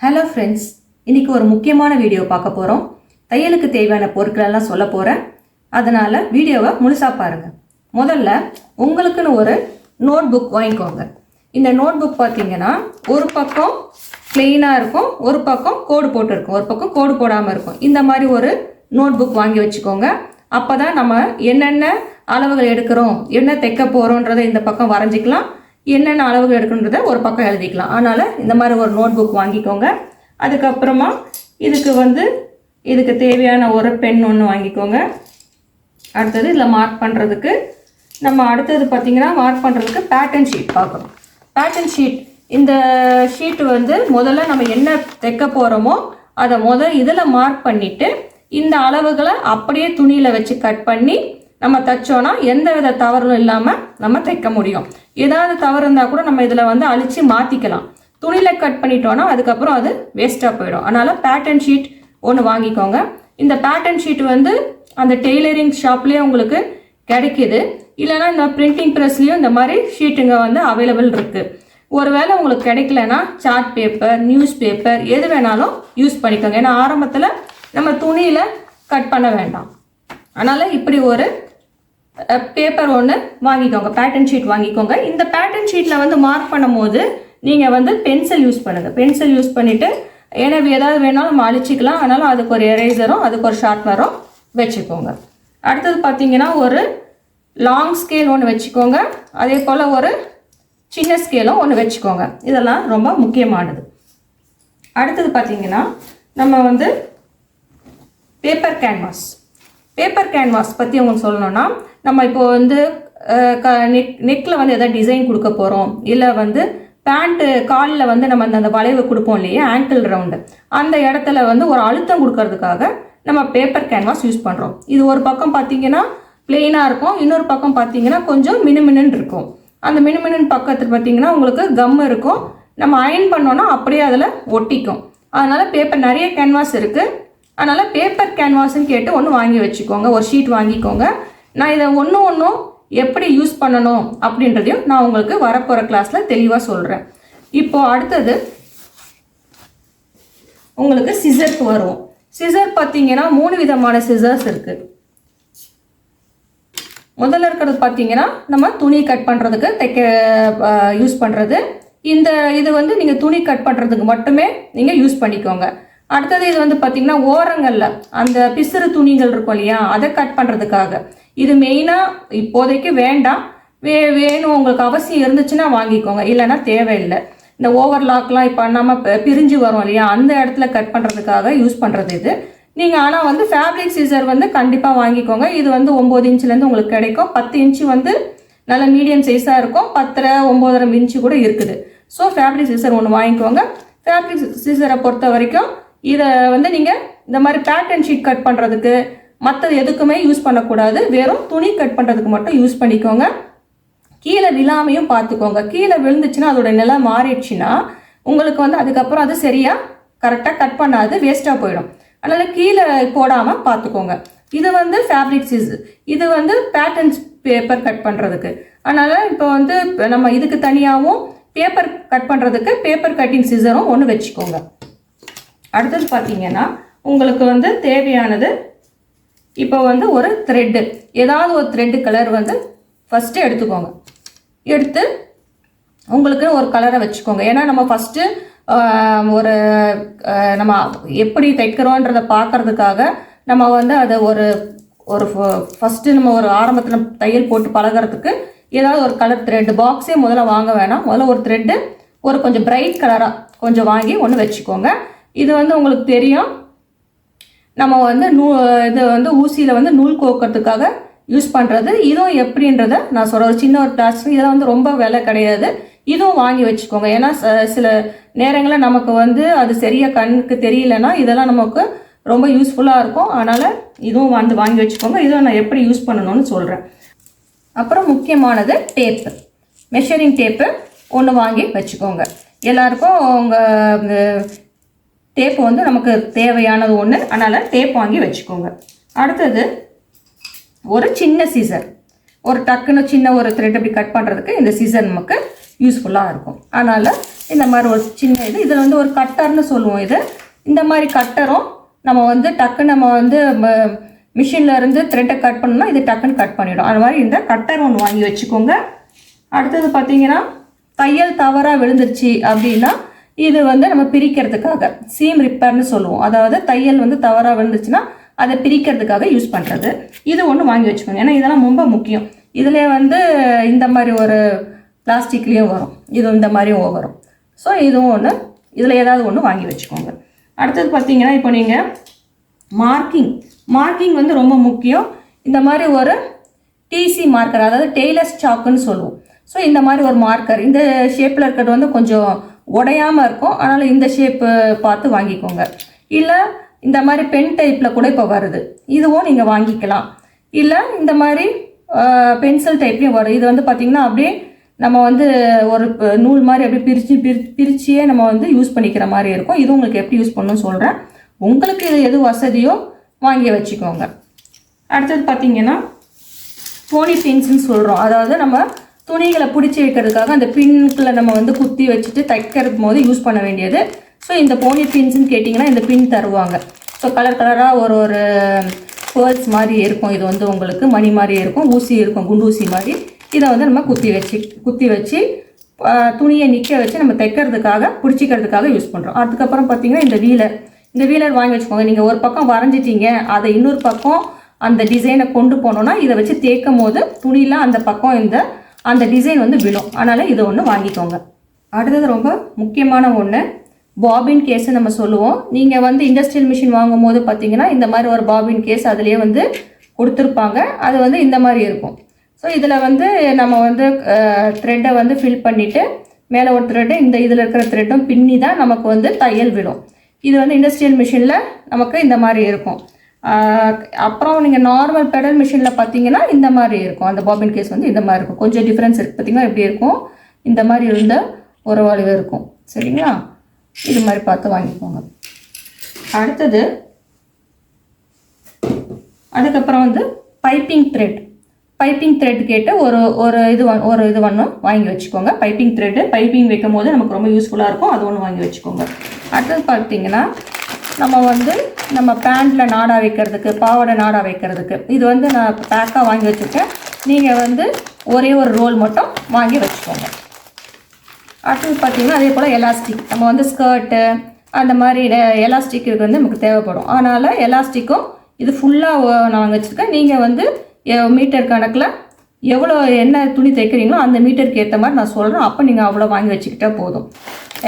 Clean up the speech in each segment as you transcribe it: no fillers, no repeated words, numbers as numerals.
Hello friends, இன்றைக்கி ஒரு முக்கியமான வீடியோ பார்க்க போகிறோம். தையலுக்கு தேவையான பொருட்களெல்லாம் சொல்ல போகிறேன். அதனால் வீடியோவை முழுசாக பாருங்கள். முதல்ல உங்களுக்குன்னு ஒரு நோட் புக் வாங்கிக்கோங்க. இந்த நோட் புக் பார்த்தீங்கன்னா ஒரு பக்கம் ப்ளெயினாக இருக்கும், ஒரு பக்கம் கோடு போட்டிருக்கும், ஒரு பக்கம் கோடு போடாமல் இருக்கும். இந்த மாதிரி ஒரு நோட் புக் வாங்கி வச்சுக்கோங்க. அப்போ தான் நம்ம என்னென்ன அளவுகள் எடுக்கிறோம், என்ன தைக்க போகிறோன்றதை இந்த பக்கம் வரைஞ்சிக்கலாம், என்னென்ன அளவுகள் எடுக்கணுன்றதை ஒரு பக்கம் எழுதிக்கலாம். அதனால் இந்த மாதிரி ஒரு நோட் புக் வாங்கிக்கோங்க. அதுக்கப்புறமா இதுக்கு தேவையான ஒரு பென் ஒன்று வாங்கிக்கோங்க. அடுத்தது இதில் மார்க் பண்ணுறதுக்கு அடுத்தது பார்த்திங்கன்னா மார்க் பண்ணுறதுக்கு பேட்டர்ன் ஷீட் பார்க்கணும். பேட்டர்ன் ஷீட், இந்த ஷீட்டு முதல்ல நம்ம என்ன தைக்க போகிறோமோ அதை இதில் மார்க் பண்ணிவிட்டு இந்த அளவுகளை அப்படியே துணியில் வச்சு கட் பண்ணி நம்ம தைச்சோன்னா எந்த வித தவறும் இல்லாமல் நம்ம தைக்க முடியும். ஏதாவது தவறு இருந்தால் கூட நம்ம இதில் அழித்து மாற்றிக்கலாம். துணியில் கட் பண்ணிட்டோன்னா அதுக்கப்புறம் அது வேஸ்ட்டாக போயிடும். அதனால் பேட்டர்ன் ஷீட் ஒன்று வாங்கிக்கோங்க. இந்த பேட்டர்ன் ஷீட் அந்த டெய்லரிங் ஷாப்லேயே உங்களுக்கு கிடைக்கிது. இல்லைனா இந்த பிரிண்டிங் ப்ரெஸ்லேயும் இந்த மாதிரி ஷீட்டுங்க அவைலபிள் இருக்குது. ஒருவேளை உங்களுக்கு கிடைக்கலன்னா சார்ட் பேப்பர், நியூஸ் பேப்பர் எது வேணாலும் யூஸ் பண்ணிக்கோங்க. ஏன்னா ஆரம்பத்தில் நம்ம துணியில் கட் பண்ண வேண்டாம். அதனால் இப்படி ஒரு பேப்பர் ஒன்று வாங்கிக்கோங்க, பேட்டர்ன் ஷீட் வாங்கிக்கோங்க. இந்த பேட்டர்ன் ஷீட்டில் மார்க் பண்ணும் போது நீங்கள் பென்சில் யூஸ் பண்ணுங்கள். பென்சில் யூஸ் பண்ணிவிட்டு ஏன்னா ஏதாவது வேணாலும் நம்ம அழிச்சிக்கலாம். அதனால் அதுக்கு ஒரு எரேசரும் அதுக்கு ஒரு ஷார்ப்னரும் வச்சுக்கோங்க. அடுத்தது பார்த்தீங்கன்னா ஒரு லாங் ஸ்கேல் ஒன்று வச்சுக்கோங்க. அதே போல் ஒரு சின்ன ஸ்கேலும் ஒன்று வச்சுக்கோங்க. இதெல்லாம் ரொம்ப முக்கியமானது. அடுத்தது பார்த்தீங்கன்னா நம்ம பேப்பர் கேன்வாஸ் பற்றி உங்களுக்கு சொல்லணும்னா, நம்ம இப்போ நெக்கில் எதாவது டிசைன் கொடுக்க போகிறோம், இல்லை பேண்ட்டு காலில் நம்ம அந்த வளைவு கொடுப்போம் இல்லையா, ஆங்கிள் ரவுண்டு, அந்த இடத்துல ஒரு அழுத்தம் கொடுக்கறதுக்காக நம்ம பேப்பர் கேன்வாஸ் யூஸ் பண்ணுறோம். இது ஒரு பக்கம் பார்த்தீங்கன்னா பிளெயினாக இருக்கும், இன்னொரு பக்கம் பார்த்தீங்கன்னா கொஞ்சம் மினுமினுன்னு இருக்கும். அந்த மினுமினுன்னு பக்கத்தில் பார்த்தீங்கன்னா உங்களுக்கு கம் இருக்கும். நம்ம அயன் பண்ணோன்னா அப்படியே அதில் ஒட்டிக்கும். அதனால் பேப்பர் நிறைய கேன்வாஸ் இருக்குது. அதனால் பேப்பர் கேன்வாஸ்ன்னு கேட்டு ஒன்று வாங்கி வச்சுக்கோங்க, ஒரு ஷீட் வாங்கிக்கோங்க. நான் இதை ஒன்றும் எப்படி யூஸ் பண்ணணும் அப்படின்றதையும் நான் உங்களுக்கு வரப்போகிற கிளாஸில் தெளிவாக சொல்கிறேன். இப்போது அடுத்தது உங்களுக்கு சிசருக்கு வருவோம். சிசர் பார்த்தீங்கன்னா 3 விதமான சிசர்ஸ் இருக்குது. முதல்ல இருக்கிறது பார்த்தீங்கன்னா நம்ம துணி கட் பண்ணுறதுக்கு யூஸ் பண்ணுறது. இது நீங்கள் துணி கட் பண்ணுறதுக்கு மட்டுமே நீங்கள் யூஸ் பண்ணிக்கோங்க. அடுத்தது இது பார்த்தீங்கன்னா ஓரங்களில் அந்த பிசுறு துணிகள் இருக்கும் இல்லையா, அதை கட் பண்ணுறதுக்காக. இது மெயினாக இப்போதைக்கு வேண்டாம், வேணும் உங்களுக்கு அவசியம் இருந்துச்சுன்னா வாங்கிக்கோங்க, இல்லைன்னா தேவையில்லை. இந்த ஓவர்லாக்லாம் இப்போ நம்ம பிரிஞ்சு வரும் இல்லையா, அந்த இடத்துல கட் பண்ணுறதுக்காக யூஸ் பண்ணுறது இது. நீங்கள் ஆனால் ஃபேப்ரிக் சீசர் கண்டிப்பாக வாங்கிக்கோங்க. இது 9 இன்ச்சுலேருந்து உங்களுக்கு கிடைக்கும். 10 இன்ச்சு நல்ல மீடியம் சைஸாக இருக்கும், 10 9.5 இன்ச்சு கூட இருக்குது. ஸோ ஃபேப்ரிக் சீசர் ஒன்று வாங்கிக்கோங்க. ஃபேப்ரிக் சீசரை பொறுத்த வரைக்கும் இதை நீங்கள் இந்த மாதிரி பேட்டர்ன் ஷீட் கட் பண்ணுறதுக்கு மற்றது எதுக்குமே யூஸ் பண்ணக்கூடாது, வெறும் துணி கட் பண்ணுறதுக்கு மட்டும் யூஸ் பண்ணிக்கோங்க. கீழே விழாமையும் பார்த்துக்கோங்க. கீழே விழுந்துச்சுன்னா அதோட நிலை மாறிடுச்சுன்னா உங்களுக்கு அதுக்கப்புறம் அது சரியாக கரெக்டாக கட் பண்ணாது, வேஸ்ட்டாக போயிடும். அதனால் கீழே போடாமல் பார்த்துக்கோங்க. இது ஃபேப்ரிக் சீசர், இது பேட்டர்ன்ஸ் பேப்பர் கட் பண்ணுறதுக்கு. அதனால் இப்போ நம்ம இதுக்கு தனியாகவும் பேப்பர் கட் பண்ணுறதுக்கு பேப்பர் கட்டிங் சீசரும் ஒன்று வச்சுக்கோங்க. அடுத்தது பார்த்தீங்கன்னா உங்களுக்கு தேவையானது இப்போ ஒரு த்ரெட்டு, ஏதாவது ஒரு த்ரெட்டு கலர் ஃபஸ்ட்டு எடுத்துக்கோங்க. எடுத்து உங்களுக்கு ஒரு கலரை வச்சுக்கோங்க. ஏன்னா நம்ம ஃபஸ்ட்டு நம்ம எப்படி தைக்கிறோன்றதை பார்க்கறதுக்காக நம்ம அதை ஒரு ஃபஸ்ட்டு நம்ம ஒரு ஆரம்பத்தில் தையல் போட்டு பழகிறதுக்கு ஏதாவது ஒரு கலர் த்ரெட்டு பாக்ஸே முதல்ல வாங்க வேணாம். முதல்ல ஒரு த்ரெட்டு ஒரு கொஞ்சம் பிரைட் கலராக கொஞ்சம் வாங்கி ஒன்று வச்சுக்கோங்க. இது உங்களுக்கு தெரியும், நம்ம இது ஊசியில் நூல் கோக்கிறதுக்காக யூஸ் பண்ணுறது. இதுவும் எப்படின்றத நான் சொல்கிற ஒரு சின்ன ஒரு கிளாஸ். இதெல்லாம் ரொம்ப விலை கிடையாது. இதுவும் வாங்கி வச்சுக்கோங்க. ஏன்னா சில நேரங்களில் நமக்கு அது சரியாக கண்ணுக்கு தெரியலன்னா இதெல்லாம் நமக்கு ரொம்ப யூஸ்ஃபுல்லாக இருக்கும். அதனால் இதுவும் வாங்கி வச்சுக்கோங்க. இதுவும் நான் எப்படி யூஸ் பண்ணணும்னு சொல்கிறேன். அப்புறம் முக்கியமானது டேப்பு, மெஷரிங் டேப்பு ஒன்று வாங்கி வச்சுக்கோங்க. எல்லாருக்கும் உங்கள் டேப்பு நமக்கு தேவையானது ஒன்று, அதனால் டேப் வாங்கி வச்சுக்கோங்க. அடுத்தது ஒரு சின்ன சீசர், ஒரு டக்குன்னு சின்ன ஒரு த்ரெட் அப்படி கட் பண்ணுறதுக்கு இந்த சீசர் நமக்கு யூஸ்ஃபுல்லாக இருக்கும். அதனால் இந்த மாதிரி ஒரு சின்ன இதில் வந்து ஒரு கட்டர்னு சொல்லுவோம். இந்த மாதிரி கட்டரும் நம்ம வந்து டக்குன்னு நம்ம வந்து மிஷினில் இருந்து த்ரெட்டை கட் பண்ணோம்னா இது டக்குன்னு கட் பண்ணிவிடும். அது மாதிரி இந்த கட்டர் ஒன்று வாங்கி வச்சுக்கோங்க. அடுத்தது பார்த்தீங்கன்னா தையல் தவறாக விழுந்துருச்சு அப்படின்னா இது வந்து நம்ம பிரிக்கிறதுக்காக சீம் ரிப்பேர்னு சொல்லுவோம். அதாவது தையல் வந்து தவறாக விழுந்துச்சுன்னா அதை பிரிக்கிறதுக்காக யூஸ் பண்ணுறது. இது ஒன்று வாங்கி வச்சுக்கோங்க. ஏன்னா இதெல்லாம் ரொம்ப முக்கியம். இதில் வந்து இந்த மாதிரி ஒரு பிளாஸ்டிக்லேயும் வரும், இது இந்த மாதிரியும் வரும். ஸோ இதுவும் ஒன்று, இதில் ஏதாவது ஒன்று வாங்கி வச்சுக்கோங்க. அடுத்தது பார்த்தீங்கன்னா இப்போ நீங்கள் மார்க்கிங் வந்து ரொம்ப முக்கியம். இந்த மாதிரி ஒரு டிசி மார்க்கர், அதாவது டெய்லர்ஸ் சாக்குன்னு சொல்லுவோம். ஸோ இந்த மாதிரி ஒரு மார்க்கர் இந்த ஷேப்பில் இருக்கிறது வந்து கொஞ்சம் உடையாமல் இருக்கும். அதனால் இந்த ஷேப்பு பார்த்து வாங்கிக்கோங்க. இல்லை இந்த மாதிரி பென் டைப்பில் கூட இப்போ வருது, இதுவும் நீங்கள் வாங்கிக்கலாம். இல்லை இந்த மாதிரி பென்சில் டைப்லேயும் வரும். இது வந்து பார்த்திங்கன்னா அப்படியே நம்ம வந்து ஒரு நூல் மாதிரி அப்படியே பிரிச்சியே நம்ம வந்து யூஸ் பண்ணிக்கிற மாதிரி இருக்கும். இது உங்களுக்கு எப்படி யூஸ் பண்ணணும்னு சொல்கிறேன். உங்களுக்கு இது எது வசதியோ வாங்கி வச்சுக்கோங்க. அடுத்தது பார்த்திங்கன்னா போனி பின்ஸ்ன்னு சொல்கிறோம். அதாவது நம்ம துணிகளை பிடிச்சி வைக்கிறதுக்காக அந்த பின்களை நம்ம வந்து குத்தி வச்சுட்டு தைக்கிறது போது யூஸ் பண்ண வேண்டியது. ஸோ இந்த போனி பின்ஸ்ன்னு கேட்டிங்கன்னா இந்த பின் தருவாங்க. ஸோ கலர் கலராக ஒரு பேர்ல்ஸ் மாதிரி இருக்கும். இது வந்து உங்களுக்கு மணி மாதிரி இருக்கும், ஊசி இருக்கும், குண்டூசி மாதிரி. இதை வந்து நம்ம குத்தி வச்சு துணியை நிற்க வச்சு நம்ம தைக்கிறதுக்காக பிடிச்சிக்கிறதுக்காக யூஸ் பண்ணுறோம். அதுக்கப்புறம் பார்த்திங்கன்னா இந்த வீலர் வாங்கி வச்சுக்கோங்க. நீங்கள் ஒரு பக்கம் வரைஞ்சிட்டீங்க, அதை இன்னொரு பக்கம் அந்த டிசைனை கொண்டு போனோன்னா இதை வச்சு தேய்க்கும் போது துணியில் அந்த பக்கம் அந்த டிசைன் வந்து விழும். அதனால் இதை ஒன்று வாங்கிக்கோங்க. அடுத்தது ரொம்ப முக்கியமான ஒன்று, பாபின் கேஸு நம்ம சொல்லுவோம். நீங்கள் வந்து இண்டஸ்ட்ரியல் மிஷின் வாங்கும் போது பார்த்தீங்கன்னா இந்த மாதிரி ஒரு பாபின் கேஸ் அதுலேயே வந்து கொடுத்துருப்பாங்க. அது வந்து இந்த மாதிரி இருக்கும். ஸோ இதில் வந்து நம்ம வந்து த்ரெட்டை வந்து ஃபில் பண்ணிவிட்டு மேலே ஒரு த்ரெட்டு இதில் இருக்கிற த்ரெட்டும் பின்னி தான் நமக்கு வந்து தையல் விடும். இது வந்து இண்டஸ்ட்ரியல் மிஷினில் நமக்கு இந்த மாதிரி இருக்கும். அப்புறம் நீங்கள் நார்மல் பெடல் மிஷினில் பார்த்தீங்கன்னா இந்த மாதிரி இருக்கும். அந்த பாபின் கேஸ் வந்து இந்த மாதிரி இருக்கும். கொஞ்சம் டிஃப்ரென்ஸ் இருக்குது. பார்த்திங்கன்னா எப்படி இருக்கும், இந்த மாதிரி இருந்த ஒரு வளைவு இருக்கும். சரிங்களா, இது மாதிரி பார்த்து வாங்கிக்கோங்க. அதுக்கப்புறம் வந்து பைப்பிங் த்ரெட் கேட்டு ஒரு இது ஒன்று வாங்கி வச்சுக்கோங்க. பைப்பிங் வைக்கும் போது நமக்கு ரொம்ப யூஸ்ஃபுல்லாக இருக்கும். அது ஒன்று வாங்கி வச்சுக்கோங்க. அடுத்தது பார்த்தீங்கன்னா நம்ம பேண்ட்டில் நாடா வைக்கிறதுக்கு, பாவாடை நாடா வைக்கிறதுக்கு இது வந்து நான் பேக்காக வாங்கி வச்சுருக்கேன். நீங்கள் வந்து ஒரே ஒரு ரோல் மட்டும் வாங்கி வச்சுக்கோங்க. அடுத்தது பார்த்திங்கன்னா அதே போல் எலாஸ்டிக், நம்ம வந்து ஸ்கர்ட்டு அந்த மாதிரி எலாஸ்டிக் வந்து நமக்கு தேவைப்படும். அதனால் எலாஸ்டிக்கும் இது ஃபுல்லாக நான் வாங்கி வச்சுருக்கேன். நீங்கள் வந்து மீட்டர் கணக்கில் எவ்வளோ என்ன துணி தைக்கிறீங்களோ அந்த மீட்டருக்கு ஏற்ற மாதிரி நான் சொல்கிறேன். அப்போ நீங்கள் அவ்வளோ வாங்கி வச்சுக்கிட்டால் போதும்.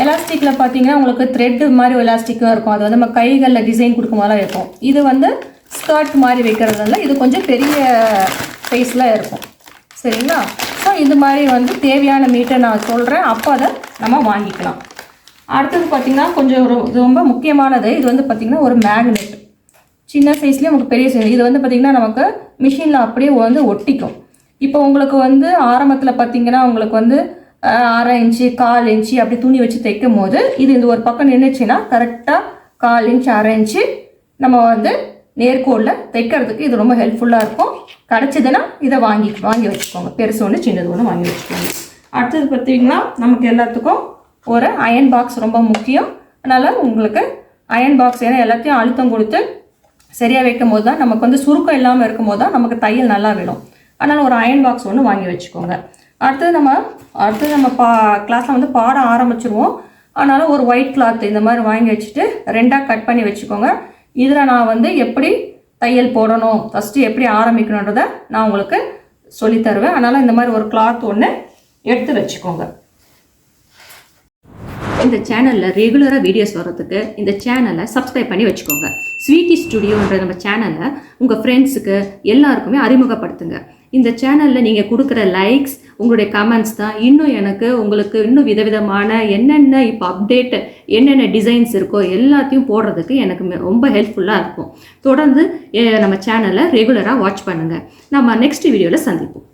எலாஸ்டிக்கில் பார்த்தீங்கன்னா உங்களுக்கு த்ரெட்டு மாதிரி எலாஸ்டிக்கும் இருக்கும். அது வந்து நம்ம கைகளில் டிசைன் கொடுக்கும் போதெல்லாம் இருக்கும். இது வந்து ஸ்கர்ட் மாதிரி வைக்கிறதுனால இது கொஞ்சம் பெரிய சைஸில் இருக்கும். சரிங்களா, ஸோ இது மாதிரி வந்து தேவையான மீட்டர் நான் சொல்கிறேன். அப்போ அதை நம்ம வாங்கிக்கலாம். அடுத்தது பார்த்திங்கன்னா கொஞ்சம் ரொம்ப முக்கியமானது, இது வந்து பார்த்திங்கன்னா ஒரு மேக்னெட். சின்ன சைஸ்லேயே நமக்கு பெரிய சைஸ். இது வந்து பார்த்திங்கன்னா நமக்கு மிஷினில் அப்படியே வந்து ஒட்டிக்கும். இப்போ உங்களுக்கு வந்து ஆரம்பத்தில் பார்த்திங்கன்னா உங்களுக்கு வந்து 1/2 இன்ச்சு 1/4 இன்ச்சு அப்படி துணி வச்சு தைக்கும் போது இது ஒரு பக்கம் நின்றுச்சுன்னா கரெக்டாக 1/4 இன்ச்சு 1/2 இன்ச்சு நம்ம வந்து நேர்கோடில் தைக்கிறதுக்கு இது ரொம்ப ஹெல்ப்ஃபுல்லாக இருக்கும். கிடச்சிதுன்னா இதை வாங்கி வச்சுக்கோங்க. பெருசு ஒன்று சின்னது ஒன்று வாங்கி வச்சுக்கோங்க. அடுத்தது பார்த்திங்கன்னா நமக்கு எல்லாத்துக்கும் ஒரு அயன் பாக்ஸ் ரொம்ப முக்கியம். அதனால் உங்களுக்கு அயன் பாக்ஸ், ஏன்னா எல்லாத்தையும் அழுத்தம் கொடுத்து சரியாக வைக்கும் போது தான் நமக்கு வந்து சுருக்கம் இல்லாமல் இருக்கும் போது தான் நமக்கு தையல் நல்லா விடும். அதனால் ஒரு அயன் பாக்ஸ் ஒன்று வாங்கி வச்சுக்கோங்க. அடுத்தது நம்ம கிளாஸில் வந்து பாட ஆரம்பிச்சிருவோம். அதனால் ஒரு ஒயிட் கிளாத் இந்த மாதிரி வாங்கி வச்சுட்டு 2ஆக கட் பண்ணி வச்சுக்கோங்க. இதில் நான் வந்து எப்படி தையல் போடணும், ஃபஸ்ட்டு எப்படி ஆரம்பிக்கணுன்றதை நான் உங்களுக்கு சொல்லித்தருவேன். அதனால் இந்த மாதிரி ஒரு கிளாத் ஒன்று எடுத்து வச்சுக்கோங்க. இந்த சேனலில் ரெகுலராக வீடியோஸ் வர்றதுக்கு இந்த சேனலை சப்ஸ்கிரைப் பண்ணி வச்சுக்கோங்க. ஸ்வீட்டி ஸ்டுடியோன்ற நம்ம சேனலை உங்கள் ஃப்ரெண்ட்ஸுக்கு எல்லாருக்குமே அறிமுகப்படுத்துங்க. இந்த சேனலில் நீங்கள் கொடுக்குற லைக்ஸ், உங்களுடைய கமெண்ட்ஸ் தான் உங்களுக்கு இன்னும் விதவிதமான என்னென்ன இப்போ அப்டேட் என்னென்ன டிசைன்ஸ் இருக்கோ எல்லாத்தையும் போடுறதுக்கு எனக்கு ரொம்ப ஹெல்ப்ஃபுல்லாக இருக்கும். தொடர்ந்து நம்ம சேனலை ரெகுலராக வாட்ச் பண்ணுங்கள். நம்ம நெக்ஸ்ட் வீடியோவில் சந்திப்போம்.